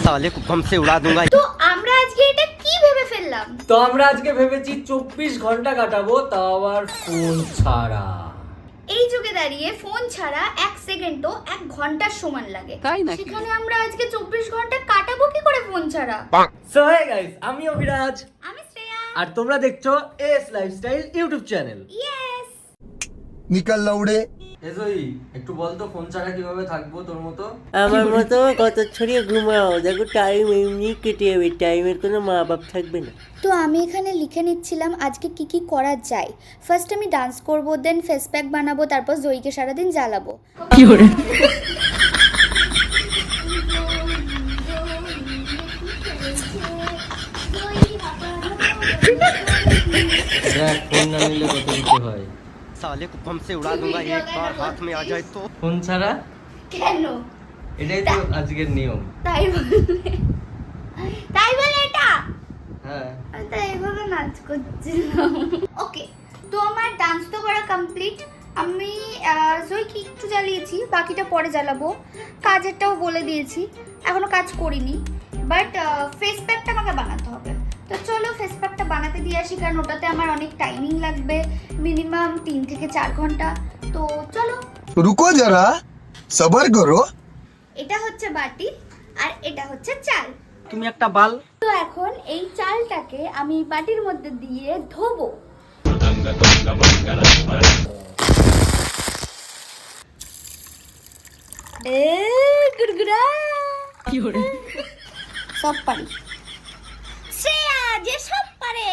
साले को बम से उड़ा दूंगा। তো আমরা আজকে এটা কি ভেবে ফেললাম? তো আমরা আজকে ভেবেছি 24 ঘন্টা কাটাবো, তাও আবার ফোন ছাড়া। এই যুগে দাঁড়িয়ে ফোন ছাড়া 1 সেকেন্ডও 1 ঘন্টার সমান লাগে, সেখানে আমরা আজকে 24 ঘন্টা কাটাবো কি করে ফোন ছাড়া? সো হে গাইস, আমি অভিরাজ আমি শ্রেয়া। আর তোমরা দেখছো S lifestyle YouTube channel. Yes. निकल लौड़े। এজই একটু বল তো ফোন ছাড়া কিভাবে থাকবো তোর মতো? আমার মতো কত ছড়িয়ে ঘুমাও, দেখো টাইম এমনি কেটে যাবে, টাইমের কোনো মা বাপ থাকবে না। তো আমি এখানে লিখে নিচ্ছিলাম আজকে কি কি করা যায়। ফার্স্ট আমি ডান্স করব, দেন ফেস প্যাক বানাবো, তারপর জয়ীকে সারাদিন জ্বালাবো। দেখ ফোন না নিলে কত কিছু হয়। साले को बम से उड़ा दूंगा एक बार हाथ में आ जाए तो। ফোন ছাড়া কেন? এটাই তো আজকের নিয়ম। তাই বলে এটা হ্যাঁ, তাই এইভাবে নাচ করছিলাম। ওকে, তো আমার ডান্স তো করা কমপ্লিট। আমি জয়কে একটু জ্বালিয়েছি, বাকিটা পরে জ্বালাবো। কাজেরটাও বলে দিয়েছি, এখনো কাজ করিনি, বাট ফেস প্যাকটা আমাকে বানাতে হবে। তো চলো ফেস প্যাকটা বানাতে দিয়ে আসি, কারণ ওটাতে আমার অনেক টাইমিং লাগবে, মিনিমাম 3 থেকে 4 ঘন্টা। তো চলো। रुको जरा सबर करो। এটা হচ্ছে বাটি আর এটা হচ্ছে চাল। তুমি একটা বাল। তো এখন এই চালটাকে আমি বাটির মধ্যে দিয়ে ধোবো। গুড়গুড়া সব পারি, শ্রেয়া যে সব পারে।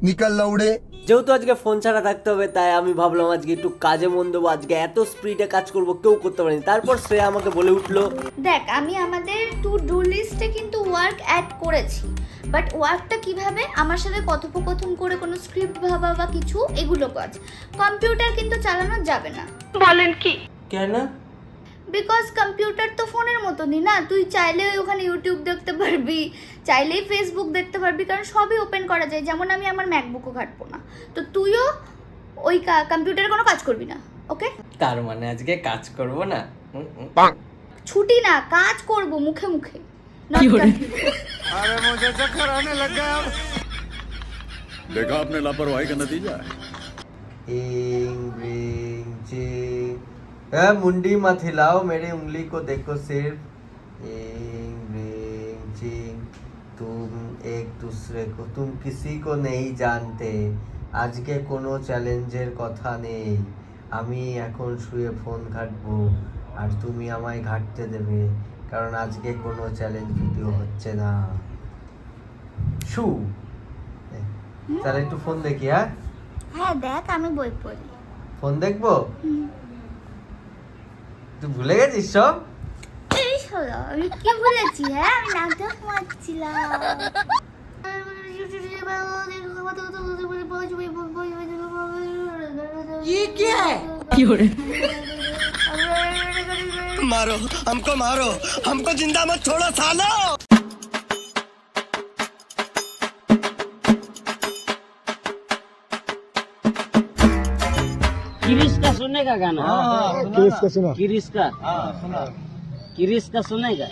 निकल लौड़े। যেহেতু আজকে ফোন ছাড়া থাকতে হবে, তাই আমি ভাবলাম আজকে একটু কাজে মন দেবো। আজকে এত স্পিডে কাজ করবো কেউ করতে পারেনি। তারপর সে আমাকে বলে উঠলো, দেখ আমি আমাদের টু ডু লিস্টে কিন্তু ওয়ার্ক অ্যাড করেছি, বাট ওয়ার্কটা কিভাবে, আমার সাথে কথোপকথন করে কোনো স্ক্রিপ্ট ভাবা বা কিছু, এগুলো কাজ। কম্পিউটার কিন্তু চালানো যাবে না। কেন? বিকজ কম্পিউটার তো ফোনের মতনই না, তুই চাইলে ওখানে ইউটিউব দেখতে পারবি, চাইলেই ফেসবুক দেখতে পারবি, কারণ সবই ওপেন করা যায়। যেমন আমি আমার ম্যাকবুকও ঘাঁটবো না, তো তুইও ওই কম্পিউটারে কোনো কাজ করবি না। ওকে, তার মানে আজকে কাজ করব না? ছুটি না, কাজ করব মুখে মুখে। अरे मुझे चक्कर आने लग गया। देखा आपने लापरवाही का नतीजा है। इंग रिंग चिंग, मुंडी मत हिलाओ, मेरी उंगली को देखो सिर्फ। इंग रिंग चिंग, तुम एक दूसरे को, तुम किसी को नहीं जानते। আজকে কোনো চ্যালেঞ্জের কথা নেই। আমি এখন শুয়ে ফোন ঘাঁটবো আর তুমি আমায় ঘাঁটতে দেবে, কারণ আজকে কোনো চ্যালেঞ্জ ভিডিও হচ্ছে না। শু, তাহলে একটু ফোন দেখি। হ্যাঁ দেখ, আমি বই পড়ি। ফোন দেখবো? তুই ভুলে গেছিস সব? এই শোনো, আমি কি বলেছি? হ্যাঁ আমি নাটক মারছিলাম। मारो हमको जिंदा मत छोड़ो सालो। किरिस का सुनने का गाना? किस का सुना? किरिस का? किरिस का सुनेगा?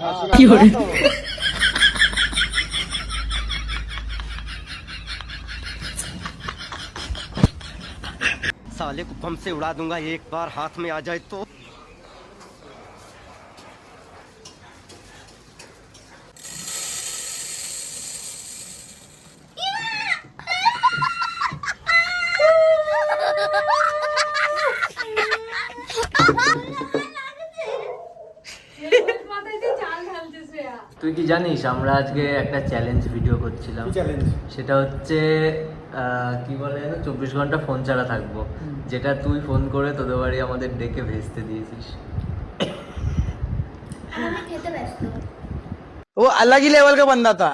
साले को बम से उड़ा दूंगा एक बार हाथ में आ जाए तो। তুই কি জানিস আমরা আজকে একটা চ্যালেঞ্জ ভিডিও করছিলাম। সেটা হচ্ছে কি বলে 24 ঘন্টা ফোন ছাড়া থাকবো, যেটা তুই ফোন করে তোদের বাড়ি আমাদের ডেকে ভেস্তে দিয়েছিস। আমি খেতে ব্যস্ত। वो अलग ही लेवल का बंदा था।